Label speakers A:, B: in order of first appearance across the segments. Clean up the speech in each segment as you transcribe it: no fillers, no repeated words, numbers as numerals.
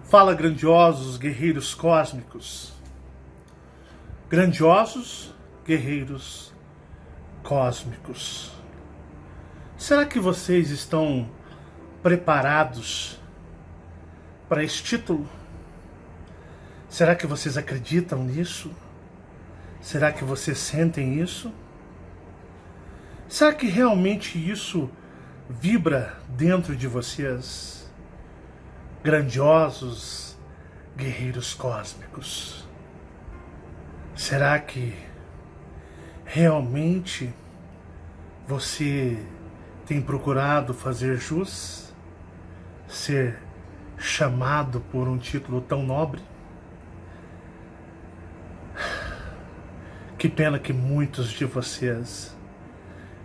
A: Fala, grandiosos guerreiros cósmicos. Grandiosos guerreiros cósmicos. Será que vocês estão preparados para esse título? Será que vocês acreditam nisso? Será que vocês sentem isso? Será que realmente isso vibra dentro de vocês? Grandiosos guerreiros cósmicos. Será que realmente você tem procurado fazer jus? Ser chamado por um título tão nobre? Que pena que muitos de vocês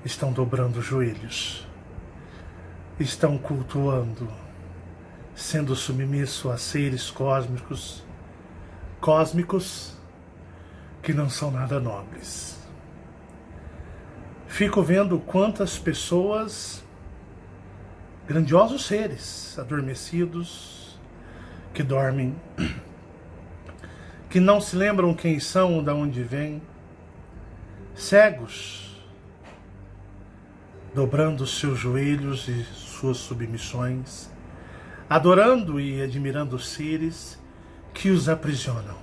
A: estão dobrando os joelhos, estão cultuando, sendo submisso a seres cósmicos que não são nada nobres. Fico vendo quantas pessoas, grandiosos seres adormecidos, que dormem, que não se lembram quem são, de onde vêm, cegos, dobrando seus joelhos e suas submissões, adorando e admirando os seres que os aprisionam.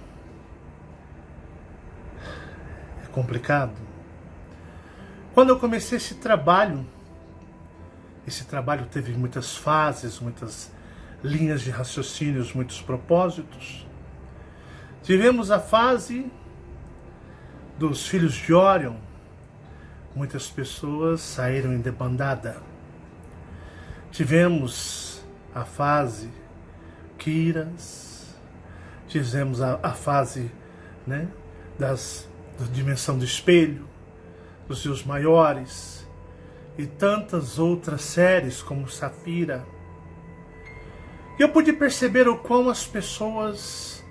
A: É complicado. Quando eu comecei esse trabalho teve muitas fases, muitas linhas de raciocínios, muitos propósitos. Tivemos a fase dos filhos de Orion. Muitas pessoas saíram em debandada. Tivemos a fase Quiras, tivemos a fase, da dimensão do espelho, dos seus maiores, e tantas outras séries como Safira. E eu pude perceber o quão as pessoas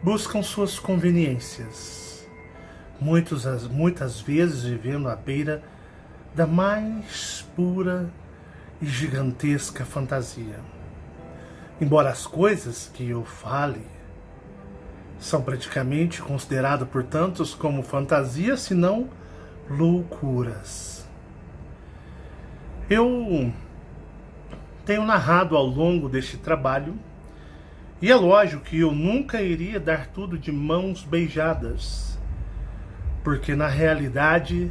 A: buscam suas conveniências, muitas vezes vivendo à beira da mais pura e gigantesca fantasia. Embora as coisas que eu fale são praticamente consideradas por tantos como fantasia, se não loucuras. Eu tenho narrado ao longo deste trabalho, e é lógico que eu nunca iria dar tudo de mãos beijadas, porque na realidade,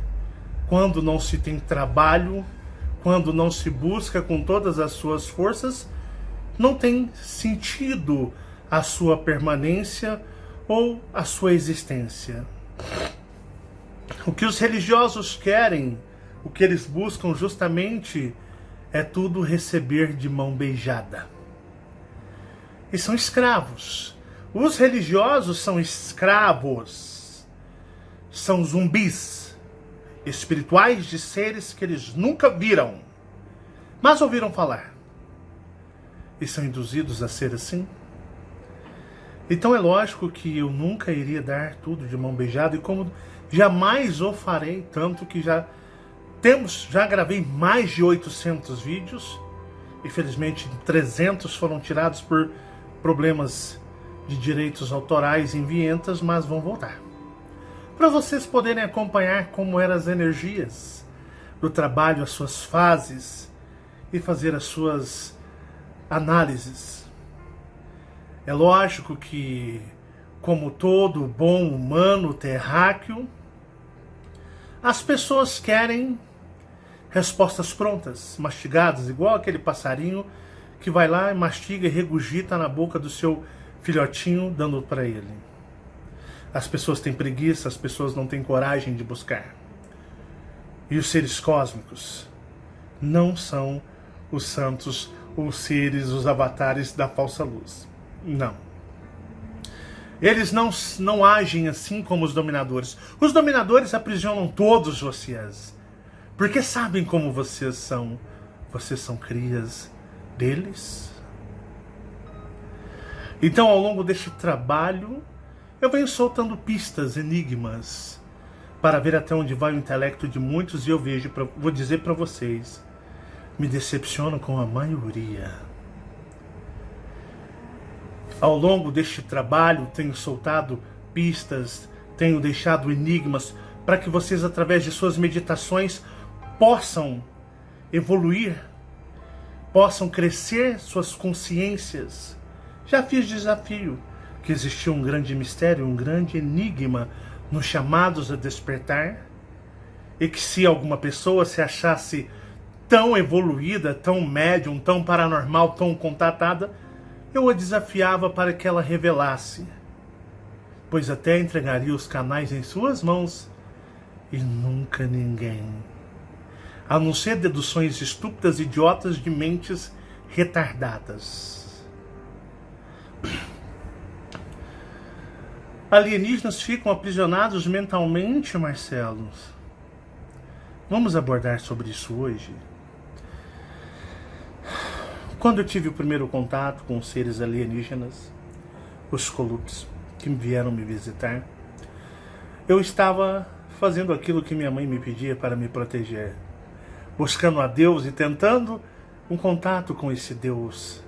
A: quando não se tem trabalho, quando não se busca com todas as suas forças, não tem sentido a sua permanência ou a sua existência. O que os religiosos querem, o que eles buscam justamente é tudo receber de mão beijada. E são escravos. Os religiosos são escravos. São zumbis espirituais de seres que eles nunca viram, mas ouviram falar. E são induzidos a ser assim. Então é lógico que eu nunca iria dar tudo de mão beijada, e como jamais o farei, tanto que já gravei mais de 800 vídeos. Infelizmente 300 foram tirados por problemas de direitos autorais em Vientas, mas vão voltar, para vocês poderem acompanhar como eram as energias do trabalho, as suas fases, e fazer as suas análises. É lógico que, como todo bom humano terráqueo, as pessoas querem respostas prontas, mastigadas, igual aquele passarinho que vai lá e mastiga e regurgita na boca do seu filhotinho, dando para ele. As pessoas têm preguiça, as pessoas não têm coragem de buscar. E os seres cósmicos não são os santos, os seres, os avatares da falsa luz. Não. Eles não agem assim como os dominadores. Os dominadores aprisionam todos vocês, porque sabem como vocês são. Vocês são crias deles. Então, ao longo deste trabalho, eu venho soltando pistas, enigmas, para ver até onde vai o intelecto de muitos, e eu vou dizer para vocês, me decepciono com a maioria. Ao longo deste trabalho, tenho soltado pistas, tenho deixado enigmas para que vocês, através de suas meditações, possam evoluir, possam crescer suas consciências. Já fiz desafio que existia um grande mistério, um grande enigma nos chamados a despertar, e que se alguma pessoa se achasse tão evoluída, tão médium, tão paranormal, tão contatada, eu a desafiava para que ela revelasse, pois até entregaria os canais em suas mãos e nunca ninguém, a não ser deduções estúpidas, idiotas de mentes retardadas. Alienígenas ficam aprisionados mentalmente, Marcelo? Vamos abordar sobre isso hoje. Quando eu tive o primeiro contato com os seres alienígenas, os Scolups, que vieram me visitar, eu estava fazendo aquilo que minha mãe me pedia para me proteger, buscando a Deus e tentando um contato com esse Deus,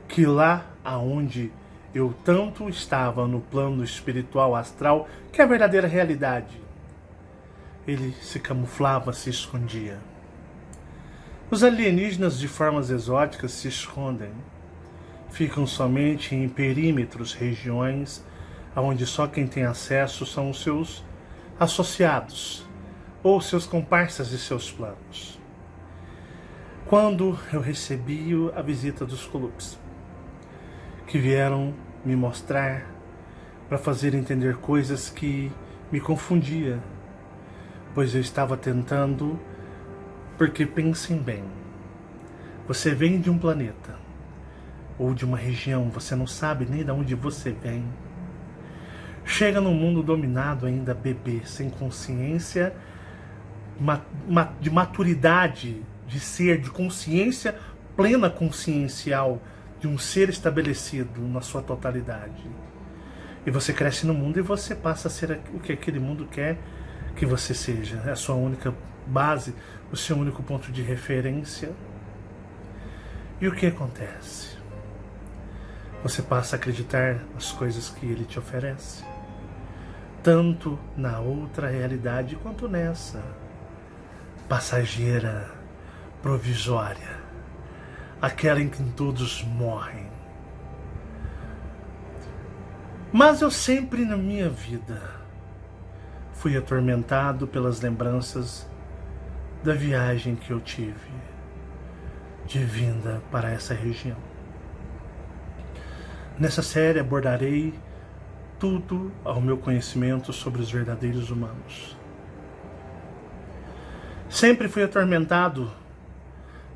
A: que lá aonde eu tanto estava no plano espiritual astral, que é a verdadeira realidade, ele se camuflava, se escondia. Os alienígenas de formas exóticas se escondem, ficam somente em perímetros, regiões onde só quem tem acesso são os seus associados ou seus comparsas de seus planos. Quando eu recebi a visita dos Scolups, que vieram me mostrar para fazer entender coisas que me confundia, pois eu estava tentando. Porque pensem bem, você vem de um planeta ou de uma região, você não sabe nem de onde você vem. Chega num mundo dominado ainda bebê, sem consciência, de maturidade, de ser, de consciência plena consciencial, de um ser estabelecido na sua totalidade. E você cresce no mundo e você passa a ser o que aquele mundo quer que você seja. É a sua única base, o seu único ponto de referência. E o que acontece? Você passa a acreditar nas coisas que ele te oferece, tanto na outra realidade quanto nessa, passageira, provisória, aquela em que todos morrem. Mas eu sempre na minha vida fui atormentado pelas lembranças da viagem que eu tive de vinda para essa região. Nessa série abordarei tudo ao meu conhecimento sobre os verdadeiros humanos. Sempre fui atormentado,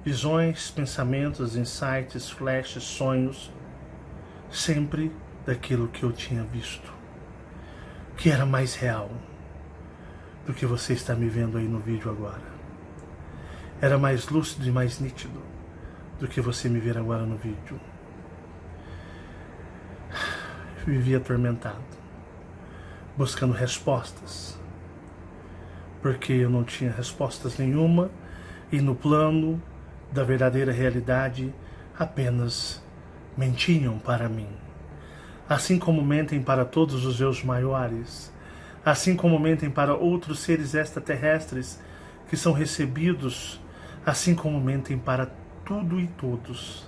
A: visões, pensamentos, insights, flashes, sonhos, sempre daquilo que eu tinha visto, que era mais real do que você está me vendo aí no vídeo agora. Era mais lúcido e mais nítido do que você me ver agora no vídeo. Vivia atormentado, buscando respostas, porque eu não tinha respostas nenhuma, e no plano da verdadeira realidade apenas mentiam para mim. Assim como mentem para todos os meus maiores, assim como mentem para outros seres extraterrestres que são recebidos, assim como mentem para tudo e todos.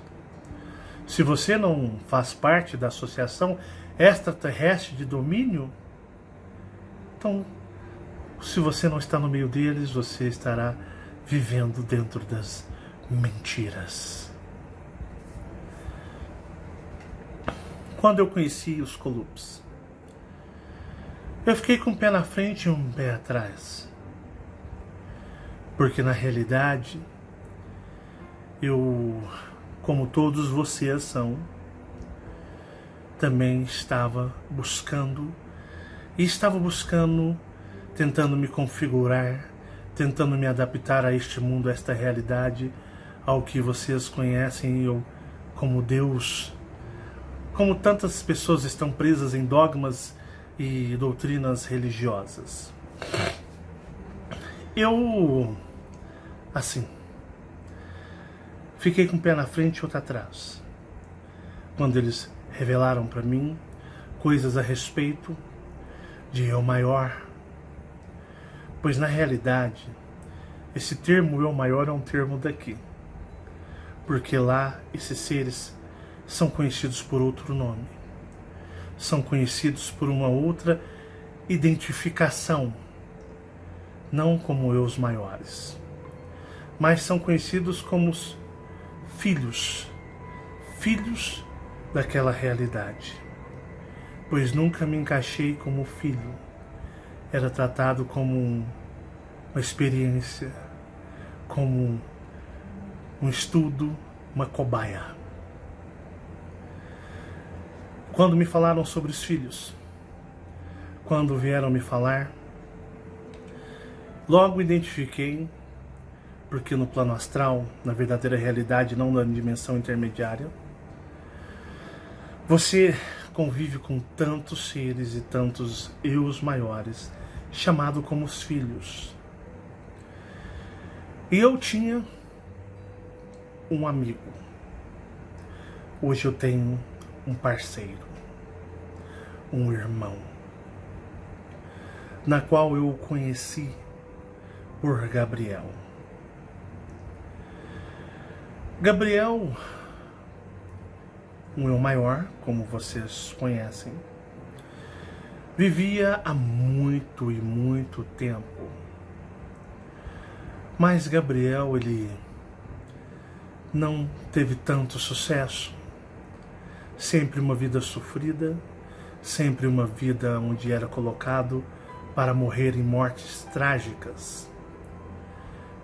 A: Se você não faz parte da associação extraterrestre de domínio, então, se você não está no meio deles, você estará vivendo dentro das mentiras. Quando eu conheci os Scolups, eu fiquei com um pé na frente e um pé atrás. Porque na realidade, eu, como todos vocês são, também estava buscando, tentando me configurar, tentando me adaptar a este mundo, a esta realidade, ao que vocês conhecem eu como Deus. Como tantas pessoas estão presas em dogmas e doutrinas religiosas. Eu, assim, fiquei com um pé na frente e outro atrás, quando eles revelaram para mim coisas a respeito de eu maior, pois na realidade esse termo eu maior é um termo daqui, porque lá esses seres são conhecidos por outro nome, são conhecidos por uma outra identificação, não como eu os maiores, mas são conhecidos como os filhos daquela realidade, pois nunca me encaixei como filho, era tratado como uma experiência, como um estudo, uma cobaia. Quando me falaram sobre os filhos, quando vieram me falar, logo identifiquei, porque no plano astral, na verdadeira realidade, não na dimensão intermediária, você convive com tantos seres e tantos eus maiores, chamado como os filhos. E eu tinha um amigo. Hoje eu tenho um parceiro, um irmão, na qual eu o conheci por Gabriel. Gabriel, um eu maior, como vocês conhecem, vivia há muito e muito tempo. Mas Gabriel, ele não teve tanto sucesso. Sempre uma vida sofrida, sempre uma vida onde era colocado para morrer em mortes trágicas,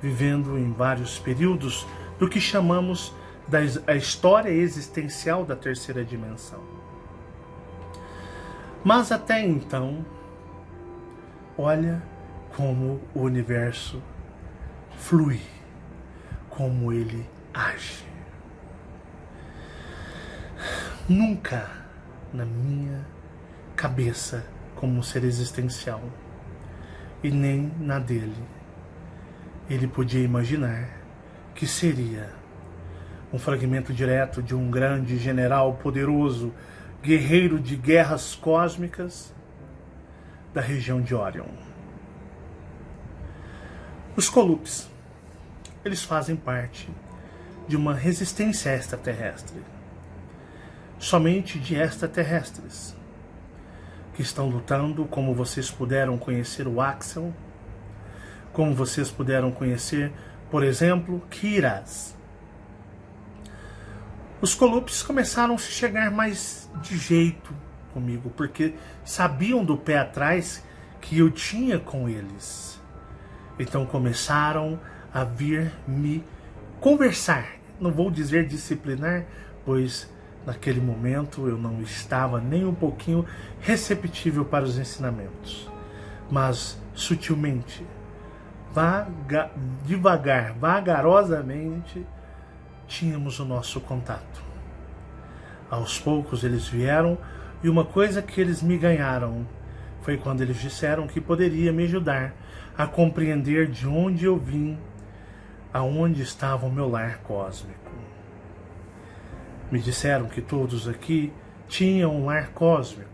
A: vivendo em vários períodos do que chamamos da história existencial da terceira dimensão. Mas até então, olha como o universo flui, como ele age. Nunca na minha cabeça, como um ser existencial, e nem na dele, ele podia imaginar que seria um fragmento direto de um grande general poderoso, guerreiro de guerras cósmicas da região de Orion. Os Colupes, eles fazem parte de uma resistência extraterrestre, somente de extraterrestres, que estão lutando, como vocês puderam conhecer o Axel, como vocês puderam conhecer, por exemplo, Kiraz. Os Colupes começaram a se chegar mais de jeito comigo, porque sabiam do pé atrás que eu tinha com eles. Então começaram a vir me conversar. Não vou dizer disciplinar, pois naquele momento eu não estava nem um pouquinho receptível para os ensinamentos. Mas sutilmente, devagar, vagarosamente, tínhamos o nosso contato. Aos poucos eles vieram, e uma coisa que eles me ganharam foi quando eles disseram que poderia me ajudar a compreender de onde eu vim, aonde estava o meu lar cósmico. Me disseram que todos aqui tinham um lar cósmico,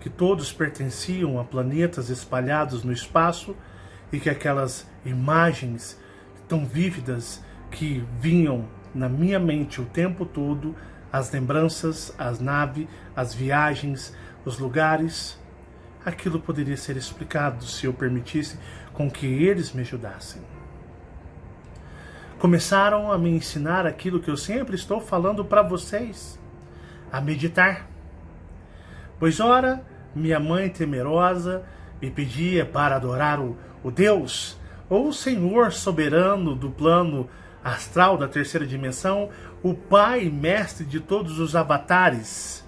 A: que todos pertenciam a planetas espalhados no espaço e que aquelas imagens tão vívidas que vinham na minha mente o tempo todo, as lembranças, as naves, as viagens, os lugares, aquilo poderia ser explicado se eu permitisse com que eles me ajudassem. Começaram a me ensinar aquilo que eu sempre estou falando para vocês, a meditar. Pois ora, minha mãe temerosa me pedia para adorar o Deus, ou o Senhor soberano do plano astral da terceira dimensão, o Pai mestre de todos os avatares.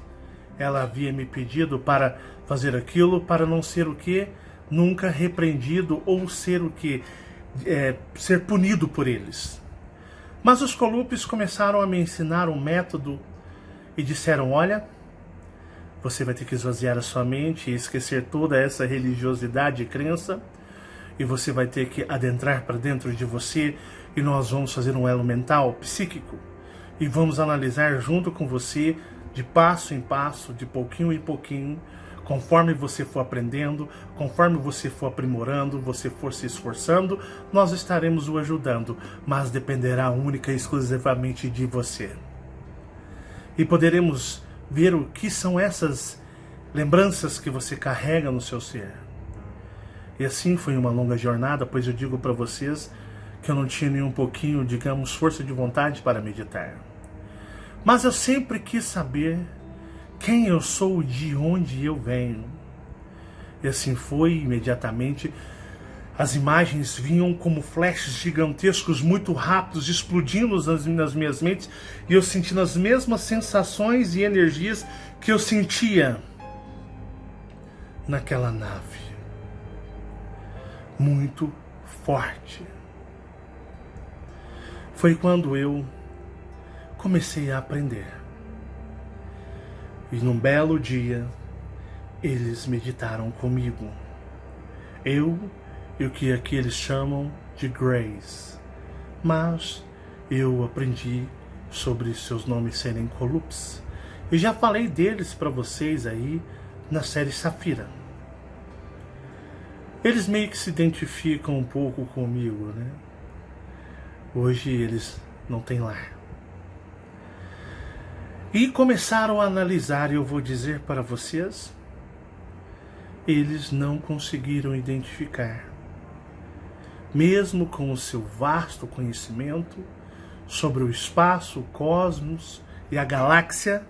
A: Ela havia me pedido para fazer aquilo, para não ser o que? Nunca repreendido, ou ser o que? Ser punido por eles. Mas os Colupes começaram a me ensinar um método e disseram: olha, você vai ter que esvaziar a sua mente e esquecer toda essa religiosidade e crença, e você vai ter que adentrar para dentro de você, e nós vamos fazer um elo mental, psíquico, e vamos analisar junto com você de passo em passo, de pouquinho em pouquinho, conforme você for aprendendo, conforme você for aprimorando, você for se esforçando, nós estaremos o ajudando, mas dependerá única e exclusivamente de você. E poderemos ver o que são essas lembranças que você carrega no seu ser. E assim foi uma longa jornada, pois eu digo para vocês que eu não tinha nem um pouquinho, digamos, força de vontade para meditar. Mas eu sempre quis saber quem eu sou, de onde eu venho. E assim foi, imediatamente, as imagens vinham como flashes gigantescos, muito rápidos, explodindo nas minhas mentes, e eu sentindo as mesmas sensações e energias que eu sentia naquela nave. Muito forte. Foi quando eu comecei a aprender. E num belo dia, eles meditaram comigo. Eu e o que aqui eles chamam de Grace. Mas eu aprendi sobre seus nomes serem Colups. E já falei deles para vocês aí na série Safira. Eles meio que se identificam um pouco comigo, né? Hoje eles não têm lar. E começaram a analisar, e eu vou dizer para vocês, eles não conseguiram identificar. Mesmo com o seu vasto conhecimento sobre o espaço, o cosmos e a galáxia,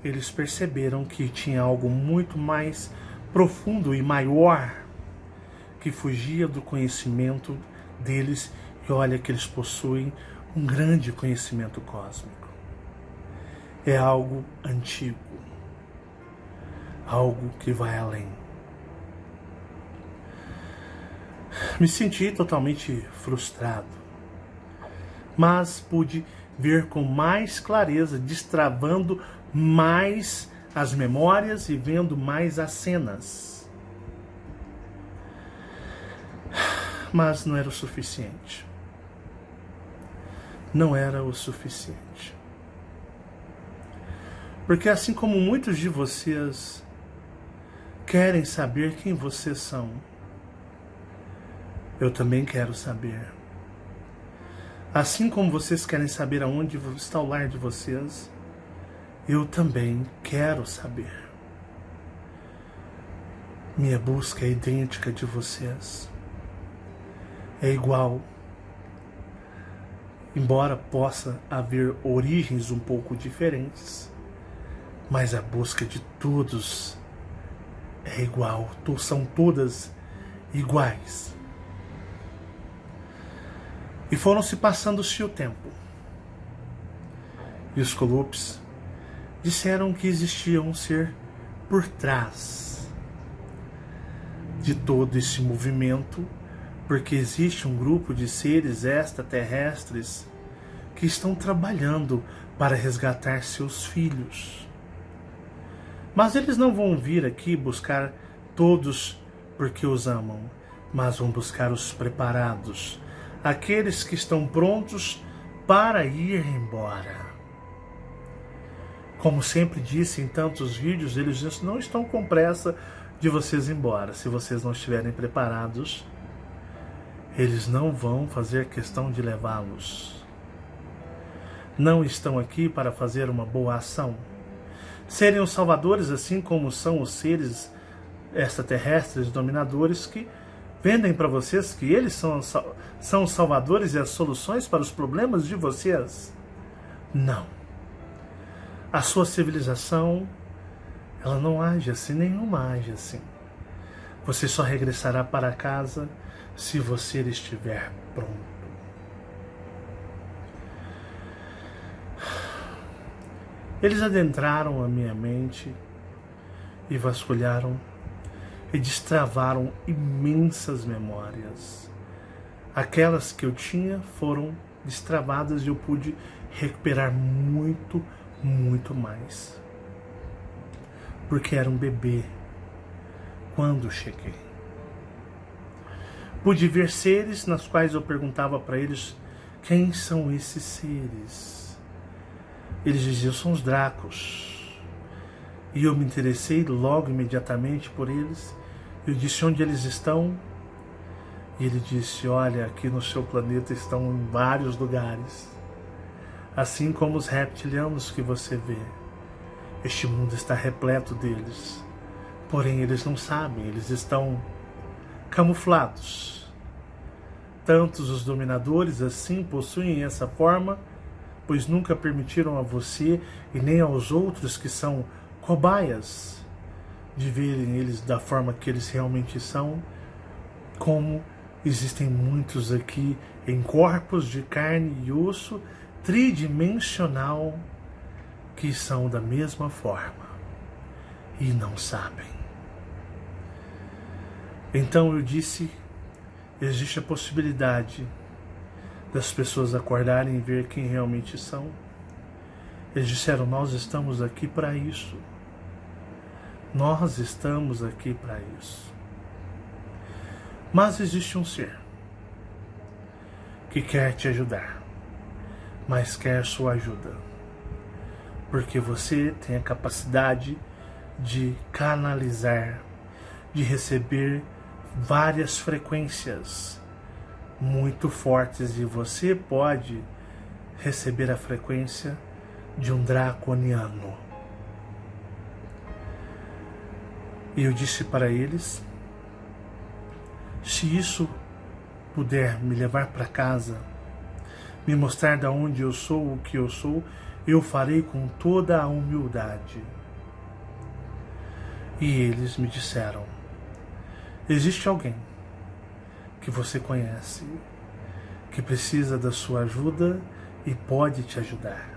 A: eles perceberam que tinha algo muito mais profundo e maior que fugia do conhecimento deles. E olha que eles possuem um grande conhecimento cósmico. É algo antigo, algo que vai além. Me senti totalmente frustrado, mas pude ver com mais clareza, destravando mais as memórias e vendo mais as cenas. Mas não era o suficiente. Não era o suficiente. Porque assim como muitos de vocês querem saber quem vocês são, eu também quero saber. Assim como vocês querem saber aonde está o lar de vocês, eu também quero saber. Minha busca é idêntica de vocês. É igual. Embora possa haver origens um pouco diferentes, mas a busca de todos é igual. São todas iguais. E foram se passando-se o tempo. E os Colups disseram que existia um ser por trás de todo esse movimento, porque existe um grupo de seres extraterrestres que estão trabalhando para resgatar seus filhos. Mas eles não vão vir aqui buscar todos porque os amam, mas vão buscar os preparados, aqueles que estão prontos para ir embora. Como sempre disse em tantos vídeos, eles não estão com pressa de vocês ir embora. Se vocês não estiverem preparados, eles não vão fazer questão de levá-los. Não estão aqui para fazer uma boa ação. Serem os salvadores, assim como são os seres extraterrestres dominadores que vendem para vocês que eles são os salvadores e as soluções para os problemas de vocês. Não. A sua civilização, ela não age assim, nenhuma age assim. Você só regressará para casa se você estiver pronto. Eles adentraram a minha mente e vasculharam e destravaram imensas memórias. Aquelas que eu tinha foram destravadas e eu pude recuperar muito, muito mais. Porque era um bebê quando cheguei. Pude ver seres nas quais eu perguntava para eles quem são esses seres. Eles diziam, são os Dracos. E eu me interessei logo imediatamente por eles. Eu disse, onde eles estão? E ele disse, olha, aqui no seu planeta estão em vários lugares. Assim como os reptilianos que você vê. Este mundo está repleto deles. Porém, eles não sabem, eles estão camuflados. Tantos os dominadores assim possuem essa forma, pois nunca permitiram a você e nem aos outros que são cobaias de verem eles da forma que eles realmente são, como existem muitos aqui em corpos de carne e osso tridimensional que são da mesma forma e não sabem. Então eu disse, existe a possibilidade das pessoas acordarem e ver quem realmente são. Eles disseram, nós estamos aqui para isso. Nós estamos aqui para isso. Mas existe um ser que quer te ajudar, mas quer sua ajuda, porque você tem a capacidade de canalizar, de receber várias frequências muito fortes, e você pode receber a frequência de um draconiano. E eu disse para eles, se isso puder me levar para casa, me mostrar de onde eu sou, o que eu sou, eu farei com toda a humildade. E eles me disseram, existe alguém que você conhece, que precisa da sua ajuda e pode te ajudar.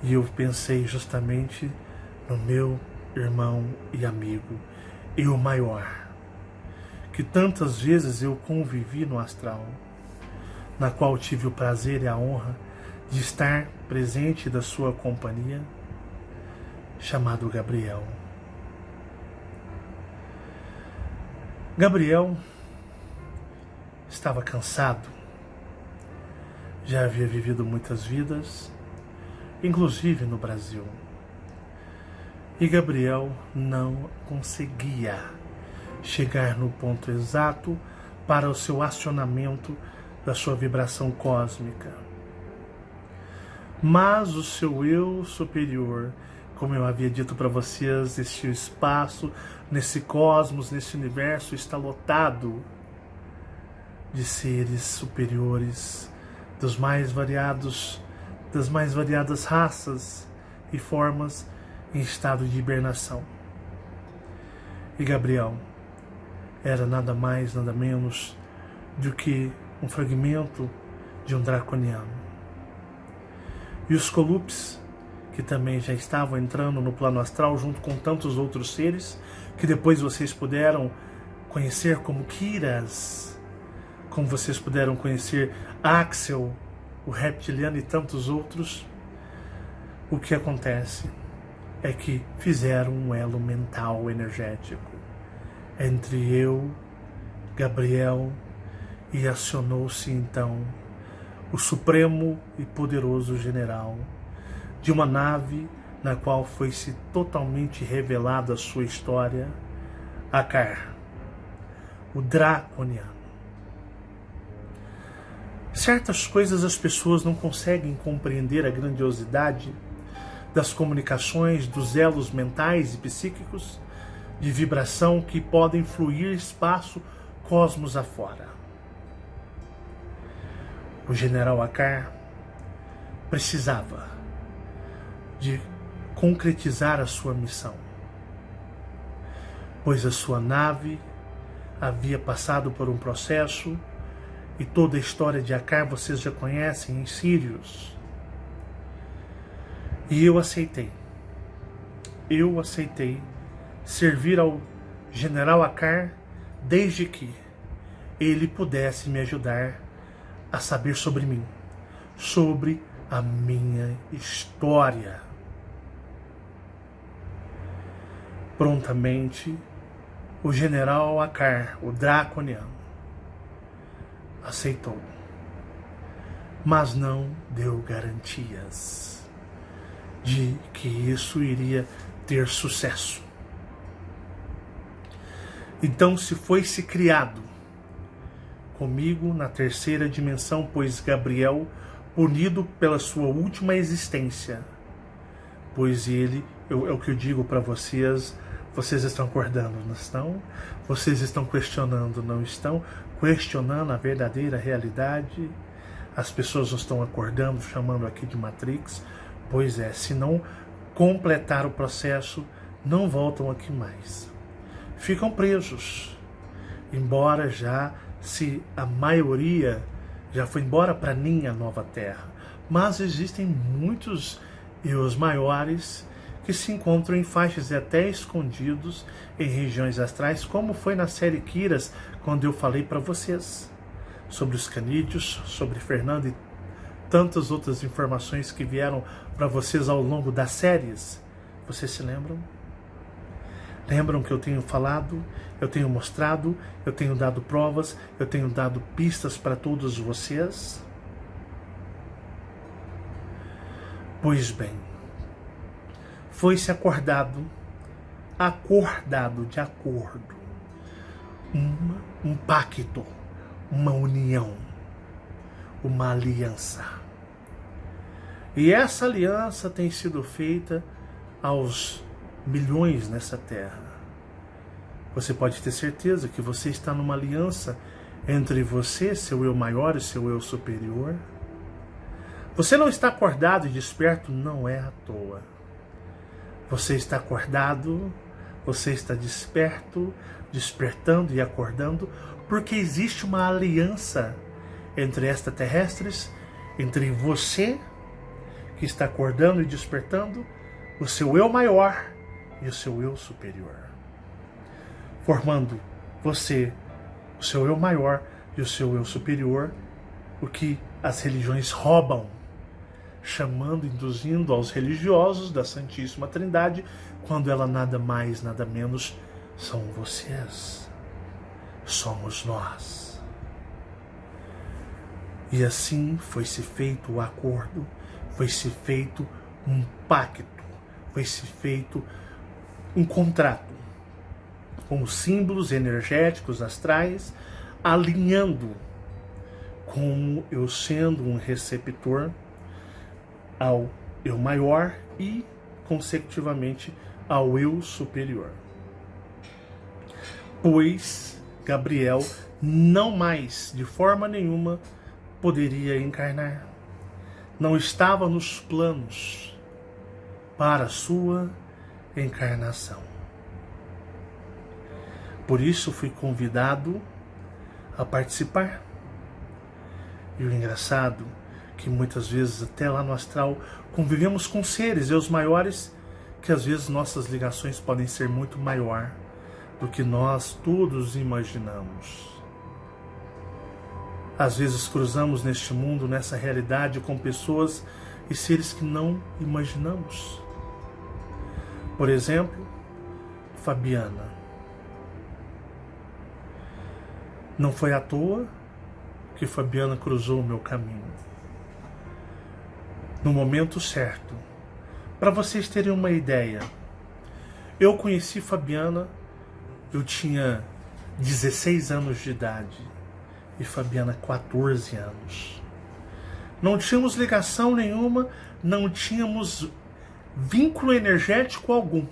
A: E eu pensei justamente no meu irmão e amigo, e o maior, que tantas vezes eu convivi no astral, na qual tive o prazer e a honra de estar presente da sua companhia, chamado Gabriel. Gabriel estava cansado, já havia vivido muitas vidas, inclusive no Brasil. E Gabriel não conseguia chegar no ponto exato para o seu acionamento da sua vibração cósmica. Mas o seu eu superior, como eu havia dito para vocês, este espaço, nesse cosmos, nesse universo, está lotado de seres superiores, das mais variadas raças e formas em estado de hibernação. E Gabriel era nada mais, nada menos do que um fragmento de um draconiano. E os Colupes, que também já estavam entrando no plano astral junto com tantos outros seres, que depois vocês puderam conhecer como Kiras, como vocês puderam conhecer Axel, o reptiliano e tantos outros, o que acontece é que fizeram um elo mental energético entre eu, Gabriel, e acionou-se então o supremo e poderoso general de uma nave na qual foi-se totalmente revelada a sua história, Akar, o draconiano. Certas coisas as pessoas não conseguem compreender a grandiosidade das comunicações, dos elos mentais e psíquicos de vibração que podem fluir espaço, cosmos afora. O general Akar precisava de concretizar a sua missão, pois a sua nave havia passado por um processo, e toda a história de Akar vocês já conhecem em Sirius. E eu aceitei servir ao general Akar desde que ele pudesse me ajudar a saber sobre mim, sobre a minha história. Prontamente, o general Akar, o draconiano, aceitou. mas não deu garantias de que isso iria ter sucesso. Então se foi-se criado comigo na terceira dimensão, pois Gabriel, punido pela sua última existência, pois ele, é o que eu digo para vocês, vocês estão acordando, não estão? Vocês estão questionando, não estão? Questionando a verdadeira realidade. As pessoas não estão acordando, chamando aqui de Matrix. Pois é, se não completar o processo, não voltam aqui mais. Ficam presos. Embora já se a maioria já foi embora para Ninha Nova Terra. Mas existem muitos, e os maiores, que se encontram em faixas e até escondidos em regiões astrais, como foi na série Kiras, quando eu falei para vocês sobre os canídeos, sobre Fernando e tantas outras informações que vieram para vocês ao longo das séries. Vocês se lembram? Lembram que eu tenho falado, eu tenho mostrado, eu tenho dado provas, eu tenho dado pistas para todos vocês? Pois bem, foi-se acordado de acordo, um pacto, uma união, uma aliança. E essa aliança tem sido feita aos milhões nessa terra. Você pode ter certeza que você está numa aliança entre você, seu eu maior e seu eu superior. Você não está acordado e desperto, não é à toa. Você está acordado, você está desperto, despertando e acordando, porque existe uma aliança entre extraterrestres, entre você, que está acordando e despertando, o seu eu maior e o seu eu superior. Formando você, o seu eu maior e o seu eu superior, o que as religiões roubam, chamando, induzindo aos religiosos da Santíssima Trindade, quando ela nada mais, nada menos são vocês, somos nós. E assim foi-se feito o acordo, foi-se feito um pacto, foi-se feito um contrato com os símbolos energéticos astrais, alinhando como eu sendo um receptor ao eu maior e, consecutivamente, ao eu superior. Pois Gabriel não mais, de forma nenhuma, poderia encarnar. Não estava nos planos para a sua encarnação. Por isso fui convidado a participar. E o engraçado que muitas vezes até lá no astral convivemos com seres, os maiores, que às vezes nossas ligações podem ser muito maior do que nós todos imaginamos. Às vezes cruzamos neste mundo, nessa realidade, com pessoas e seres que não imaginamos. Por exemplo, Fabiana. Não foi à toa que Fabiana cruzou o meu caminho. No momento certo. Para vocês terem uma ideia, eu conheci Fabiana, eu tinha 16 anos de idade e Fabiana 14 anos. Não tínhamos ligação nenhuma, não tínhamos vínculo energético algum,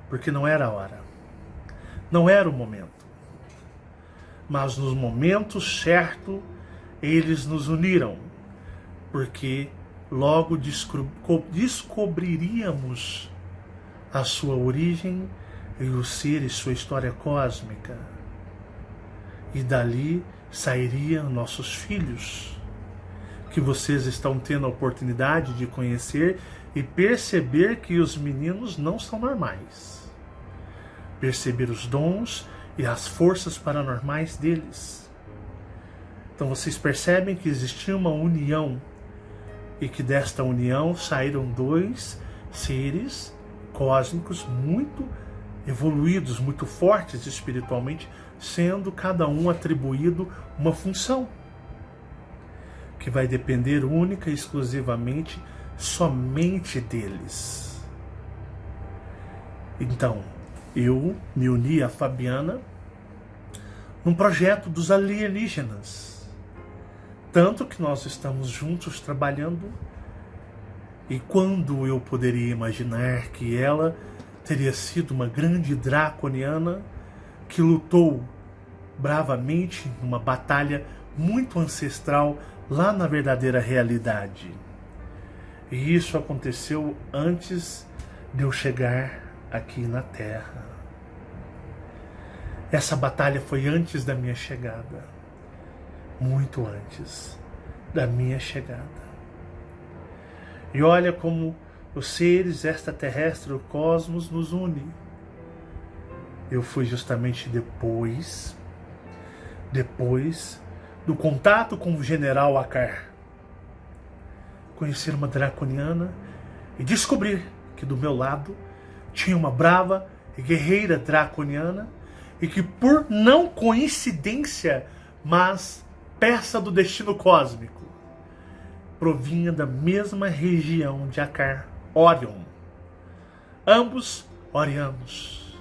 A: porque não era a hora, não era o momento. Mas nos momentos certos, eles nos uniram, porque logo descobriríamos a sua origem e o ser e sua história cósmica. E dali sairiam nossos filhos, que vocês estão tendo a oportunidade de conhecer e perceber que os meninos não são normais. Perceber os dons e as forças paranormais deles. Então vocês percebem que existia uma união e que desta união saíram dois seres cósmicos muito evoluídos, muito fortes espiritualmente, sendo cada um atribuído uma função. que vai depender única e exclusivamente somente deles. Então, eu me uni a Fabiana num projeto dos alienígenas. Tanto que nós estamos juntos trabalhando. E quando eu poderia imaginar que ela teria sido uma grande draconiana que lutou bravamente numa batalha muito ancestral lá na verdadeira realidade. E isso aconteceu antes de eu chegar aqui na Terra. Essa batalha foi antes da minha chegada. Muito antes da minha chegada. E olha como os seres extraterrestres, o cosmos, nos une. Eu fui justamente depois do contato com o general Akar, conhecer uma draconiana e descobrir que do meu lado tinha uma brava e guerreira draconiana e que, por não coincidência, mas peça do destino cósmico, provinha da mesma região de Akar, Orion. Ambos orianos.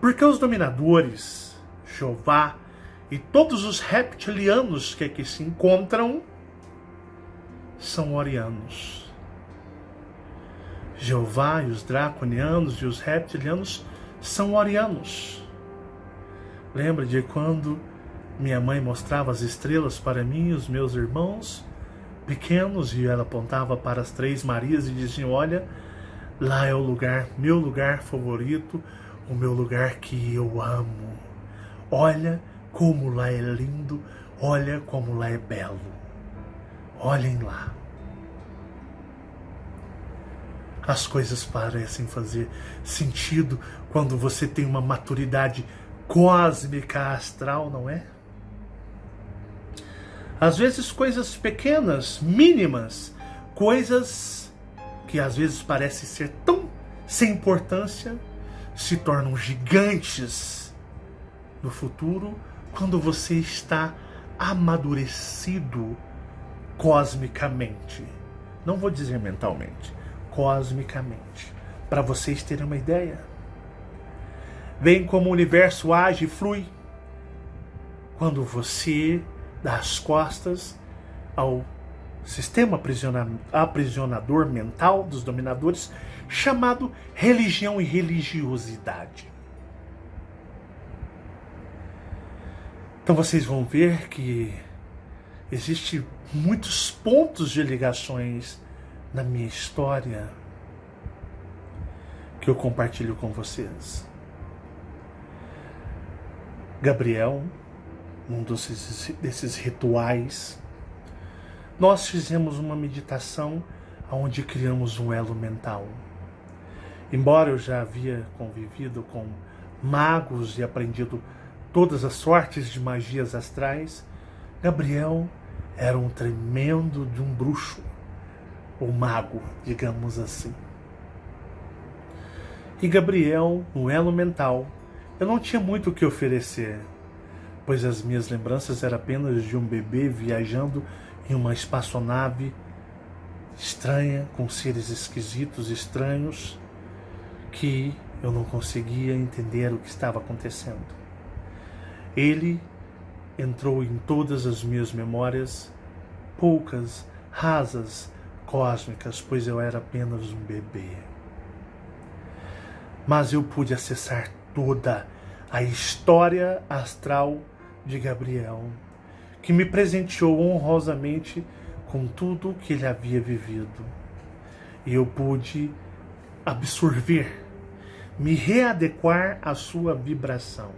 A: Porque os dominadores, Jeová e todos os reptilianos que aqui se encontram são orianos. Jeová e os draconianos e os reptilianos são orianos. Lembra de quando minha mãe mostrava as estrelas para mim e os meus irmãos pequenos e ela apontava para as Três Marias e dizia: olha, lá é o lugar, meu lugar favorito, o meu lugar que eu amo. Olha como lá é lindo, olha como lá é belo. Olhem lá. As coisas parecem fazer sentido quando você tem uma maturidade cósmica astral, não é? Às vezes coisas pequenas, mínimas, coisas que às vezes parecem ser tão sem importância, se tornam gigantes no futuro quando você está amadurecido cosmicamente. Não vou dizer mentalmente, cosmicamente, para vocês terem uma ideia. Veem como o universo age e flui quando você dá as costas ao sistema aprisionador mental dos dominadores, chamado religião e religiosidade. Então vocês vão ver que existem muitos pontos de ligações na minha história que eu compartilho com vocês. Gabriel, num desses rituais, nós fizemos uma meditação onde criamos um elo mental. Embora eu já havia convivido com magos e aprendido todas as sortes de magias astrais, Gabriel era um tremendo de um bruxo, ou mago, digamos assim. E Gabriel, no elo mental, eu não tinha muito o que oferecer, pois as minhas lembranças eram apenas de um bebê viajando em uma espaçonave estranha, com seres esquisitos, estranhos, que eu não conseguia entender o que estava acontecendo. Ele entrou em todas as minhas memórias, poucas, rasas, cósmicas, pois eu era apenas um bebê. Mas eu pude acessar toda a história astral de Gabriel, que me presenteou honrosamente com tudo que ele havia vivido. E eu pude absorver, me readequar à sua vibração.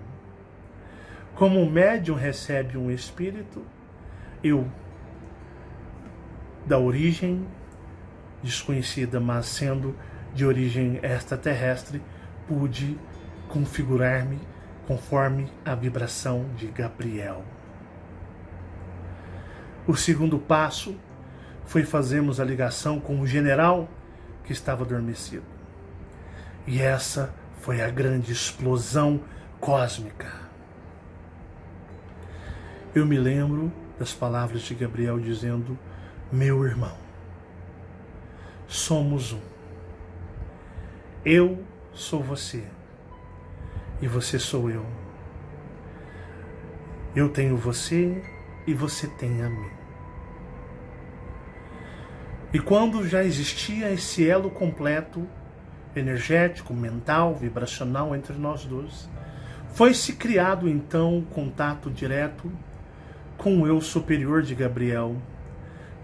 A: Como um médium recebe um espírito, eu, da origem desconhecida, mas sendo de origem extraterrestre, pude configurar-me conforme a vibração de Gabriel. O segundo passo foi fazermos a ligação com o general que estava adormecido. E essa foi a grande explosão cósmica. Eu me lembro das palavras de Gabriel dizendo: meu irmão, somos um. Eu sou você e você sou eu. Eu tenho você e você tem a mim. E quando já existia esse elo completo, energético, mental, vibracional entre nós dois, foi-se criado então um contato direto com o eu superior de Gabriel,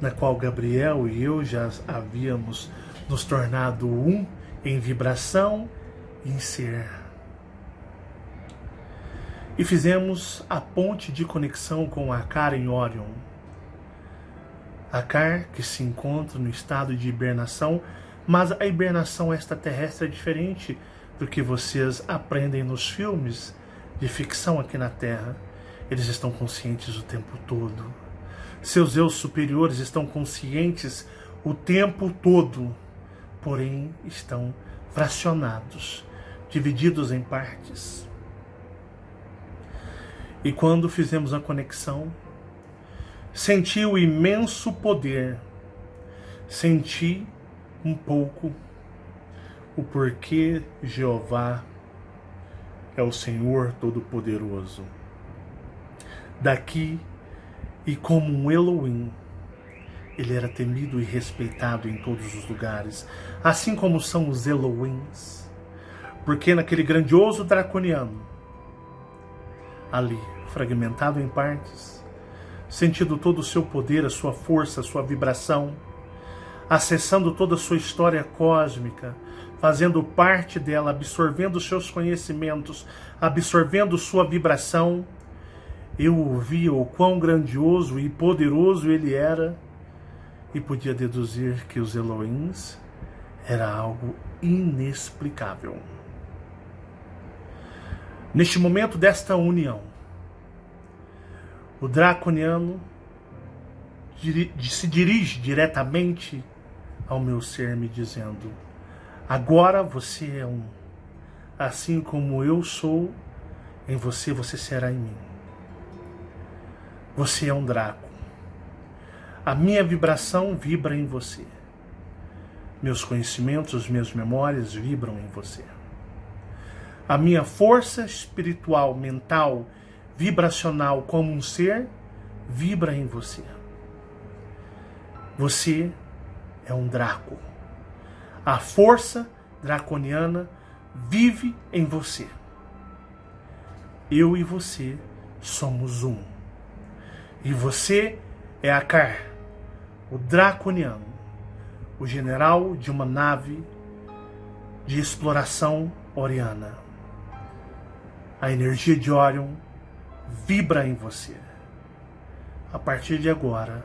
A: na qual Gabriel e eu já havíamos nos tornado um em vibração e em ser. E fizemos a ponte de conexão com Akar em Orion. Akar que se encontra no estado de hibernação, mas a hibernação extraterrestre é diferente do que vocês aprendem nos filmes de ficção aqui na Terra. Eles estão conscientes o tempo todo. Seus eus superiores estão conscientes o tempo todo, porém estão fracionados, divididos em partes. E quando fizemos a conexão, senti o imenso poder, senti um pouco o porquê Jeová é o Senhor Todo-Poderoso. Daqui, e como um Elohim, ele era temido e respeitado em todos os lugares, assim como são os Elohims, porque naquele grandioso draconiano, ali, fragmentado em partes, sentindo todo o seu poder, a sua força, a sua vibração, acessando toda a sua história cósmica, fazendo parte dela, absorvendo seus conhecimentos, absorvendo sua vibração, eu ouvia o quão grandioso e poderoso ele era e podia deduzir que os Elohims era algo inexplicável. Neste momento desta união, o draconiano se dirige diretamente ao meu ser, me dizendo: agora você é um. Assim como eu sou em você, você será em mim. Você é um Draco. A minha vibração vibra em você. Meus conhecimentos, minhas memórias vibram em você. A minha força espiritual, mental, vibracional como um ser, vibra em você. Você é um Draco. A força draconiana vive em você. Eu e você somos um. E você é Akar, o draconiano, o general de uma nave de exploração oriana. A energia de Orion vibra em você. A partir de agora,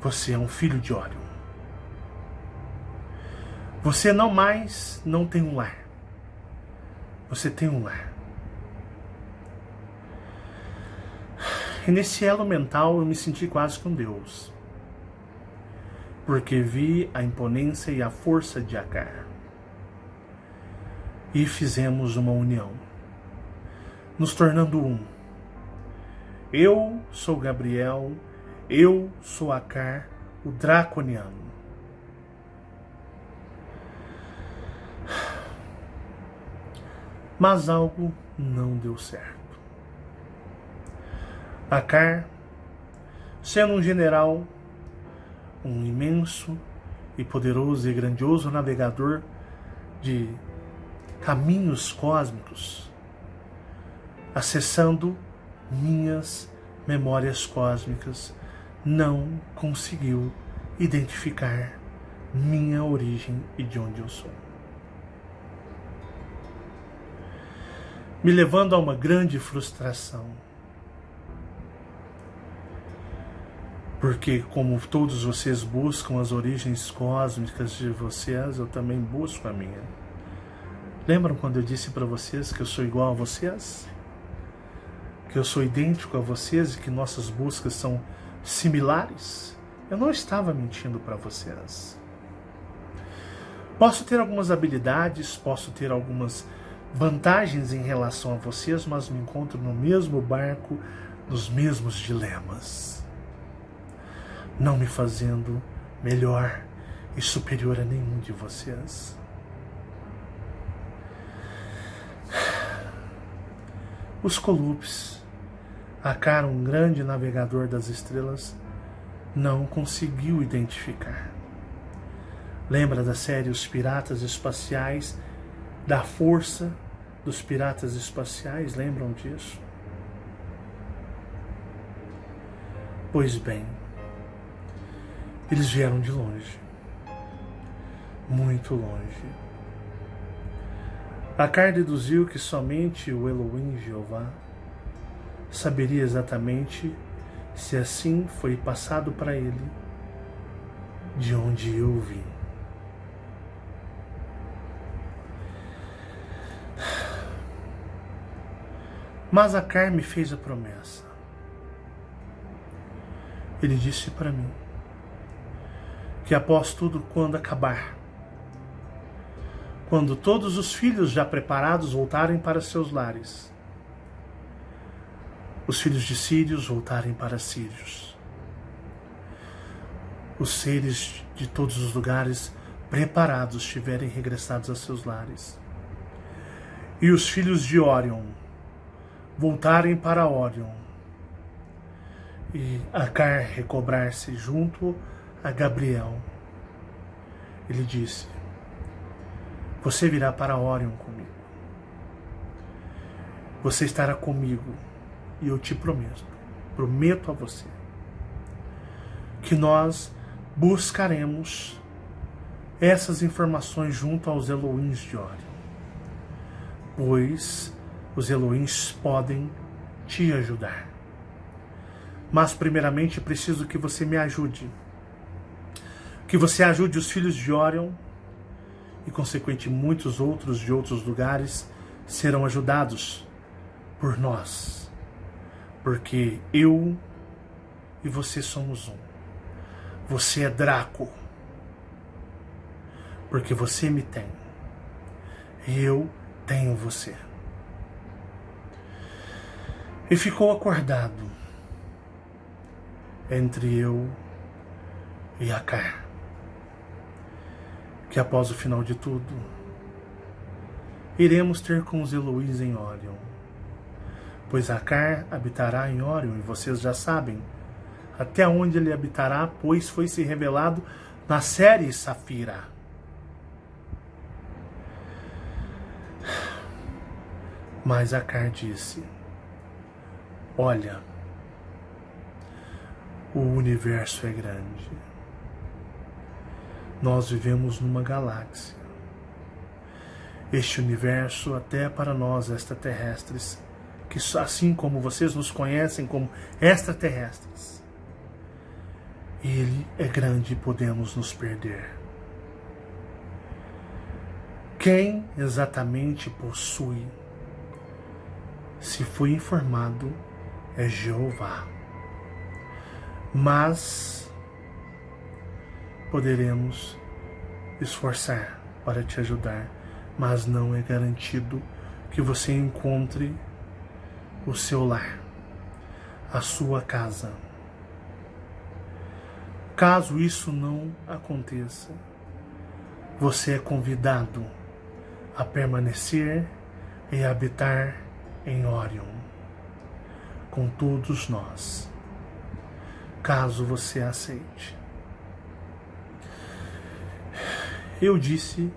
A: você é um filho de Orion. Você não tem um lar. Você tem um lar. E nesse elo mental eu me senti quase com Deus, porque vi a imponência e a força de Akar. E fizemos uma união, nos tornando um. Eu sou Gabriel, eu sou Akar, o draconiano. Mas algo não deu certo. Akar, sendo um general, um imenso e poderoso e grandioso navegador de caminhos cósmicos, acessando minhas memórias cósmicas, não conseguiu identificar minha origem e de onde eu sou, me levando a uma grande frustração. Porque como todos vocês buscam as origens cósmicas de vocês, eu também busco a minha. Lembram quando eu disse para vocês que eu sou igual a vocês? Que eu sou idêntico a vocês e que nossas buscas são similares? Eu não estava mentindo para vocês. Posso ter algumas habilidades, posso ter algumas vantagens em relação a vocês, mas me encontro no mesmo barco, nos mesmos dilemas. não me fazendo melhor e superior a nenhum de vocês. Os Colupes, Akar, um grande navegador das estrelas, não conseguiu identificar. Lembra da série Os Piratas Espaciais, da força dos piratas espaciais? Lembram disso? Pois bem, eles vieram de longe, muito longe. Akar deduziu que somente o Elohim Jeová saberia exatamente se assim foi passado para ele de onde eu vim. Mas Akar me fez a promessa. Ele disse para mim que após tudo, quando acabar, quando todos os filhos já preparados voltarem para seus lares, os filhos de Sírios voltarem para Sírios, os seres de todos os lugares preparados estiverem regressados a seus lares, e os filhos de Órion voltarem para Órion, e Akar recobrar-se junto a Gabriel. Ele disse: você virá para Órion comigo. Você estará comigo e eu te prometo a você, que nós buscaremos essas informações junto aos Elohims de Órion, pois os Elohims podem te ajudar. Mas primeiramente preciso que você me ajude. Que você ajude os filhos de Órion e, consequentemente, muitos outros de outros lugares serão ajudados por nós. Porque eu e você somos um. Você é Draco. Porque você me tem. E eu tenho você. E ficou acordado entre eu e Akar, que após o final de tudo, iremos ter com os Elohims em Órion, pois Akar habitará em Órion, e vocês já sabem até onde ele habitará, pois foi se revelado na série Safira. Mas Akar disse: olha, o universo é grande. Nós vivemos numa galáxia. Este universo, até para nós extraterrestres, que assim como vocês nos conhecem como extraterrestres, ele é grande e podemos nos perder. Quem exatamente possui, se foi informado, é Jeová. Mas poderemos esforçar para te ajudar, mas não é garantido que você encontre o seu lar, a sua casa. Caso isso não aconteça, você é convidado a permanecer e habitar em Órion com todos nós, caso você aceite. Eu disse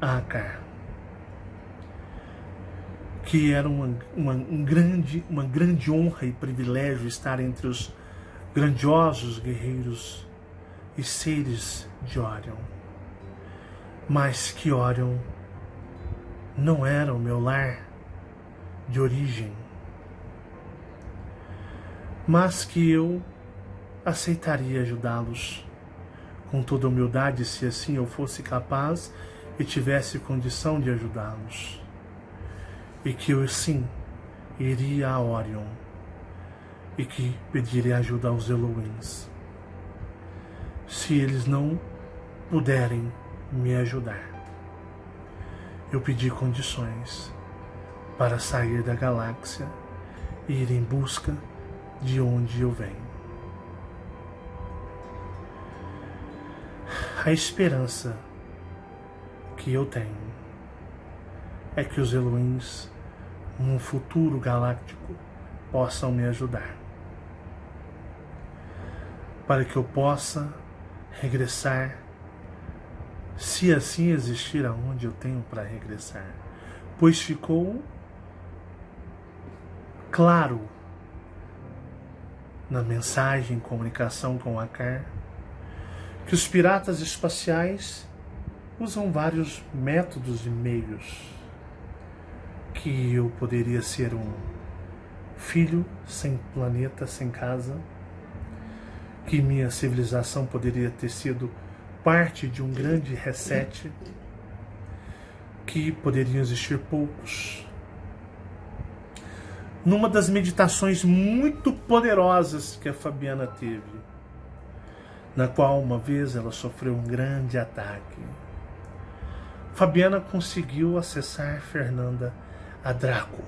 A: a Akar que era uma grande honra e privilégio estar entre os grandiosos guerreiros e seres de Órion, mas que Órion não era o meu lar de origem, mas que eu aceitaria ajudá-los com toda humildade, se assim eu fosse capaz e tivesse condição de ajudá-los, e que eu sim iria a Órion e que pediria ajuda aos Elohims, se eles não puderem me ajudar. Eu pedi condições para sair da galáxia e ir em busca de onde eu venho. A esperança que eu tenho é que os Elohims, num futuro galáctico, possam me ajudar, para que eu possa regressar, se assim existir aonde eu tenho para regressar, pois ficou claro na mensagem, comunicação com a Akar, que os piratas espaciais usam vários métodos e meios, que eu poderia ser um filho sem planeta, sem casa, que minha civilização poderia ter sido parte de um grande reset, que poderiam existir poucos. Numa das meditações muito poderosas que a Fabiana teve, na qual uma vez ela sofreu um grande ataque, Fabiana conseguiu acessar Fernanda a Draco.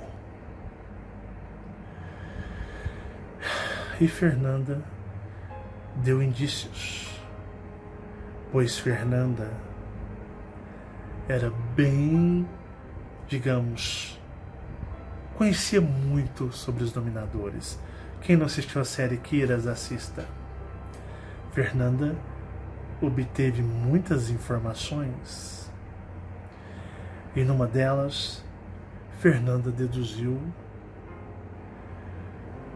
A: E Fernanda deu indícios, pois Fernanda era bem, digamos, conhecia muito sobre os dominadores. Quem não assistiu a série Kiras, assista. Fernanda obteve muitas informações e numa delas Fernanda deduziu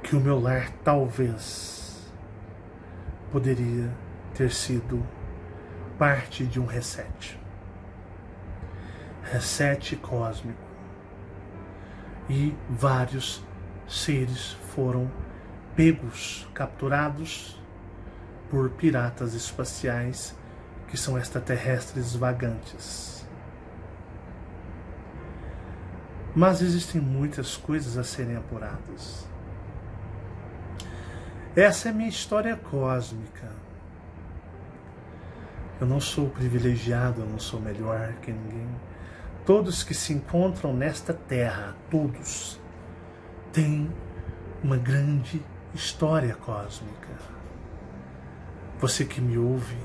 A: que o meu lar talvez poderia ter sido parte de um reset cósmico, e vários seres foram pegos, capturados por piratas espaciais, que são extraterrestres vagantes. Mas existem muitas coisas a serem apuradas. Essa é a minha história cósmica. Eu não sou privilegiado, eu não sou melhor que ninguém. Todos que se encontram nesta terra, todos, têm uma grande história cósmica. Você que me ouve,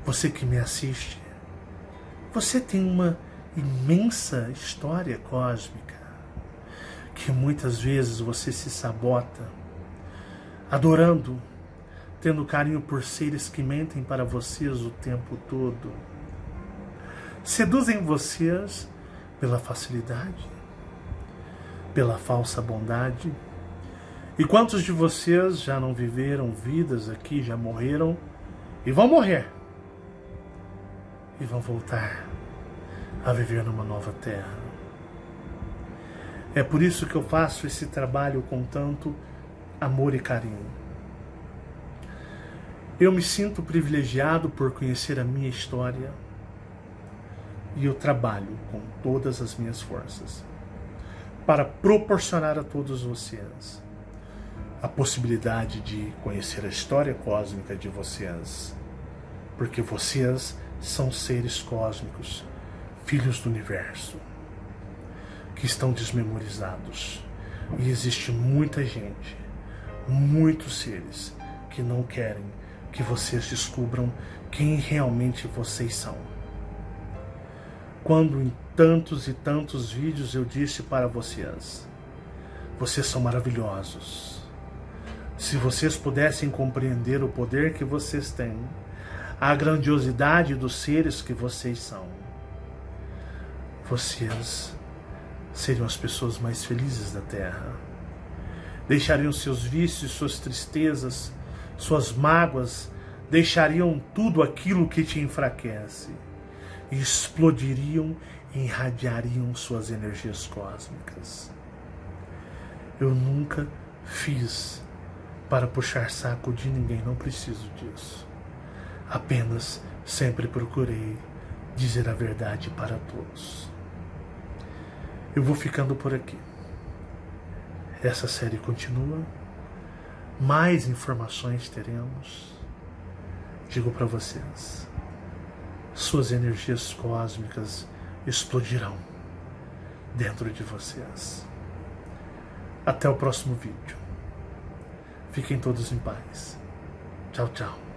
A: você que me assiste, você tem uma imensa história cósmica, que muitas vezes você se sabota, adorando, tendo carinho por seres que mentem para vocês o tempo todo, seduzem vocês pela facilidade, pela falsa bondade. E quantos de vocês já não viveram vidas aqui, já morreram e vão morrer e vão voltar a viver numa nova terra? É por isso que eu faço esse trabalho com tanto amor e carinho. Eu me sinto privilegiado por conhecer a minha história e eu trabalho com todas as minhas forças para proporcionar a todos vocês a possibilidade de conhecer a história cósmica de vocês, porque vocês são seres cósmicos, filhos do universo, que estão desmemorizados. E existe muita gente, muitos seres que não querem que vocês descubram quem realmente vocês são. Quando em tantos e tantos vídeos eu disse para vocês, vocês são maravilhosos. Se vocês pudessem compreender o poder que vocês têm, a grandiosidade dos seres que vocês são, vocês seriam as pessoas mais felizes da Terra. Deixariam seus vícios, suas tristezas, suas mágoas, deixariam tudo aquilo que te enfraquece e explodiriam e irradiariam suas energias cósmicas. Eu nunca fiz para puxar saco de ninguém, não preciso disso. Apenas sempre procurei dizer a verdade para todos. Eu vou ficando por aqui. Essa série continua. Mais informações teremos. Digo para vocês, suas energias cósmicas explodirão dentro de vocês. Até o próximo vídeo. Fiquem todos em paz. Tchau, tchau.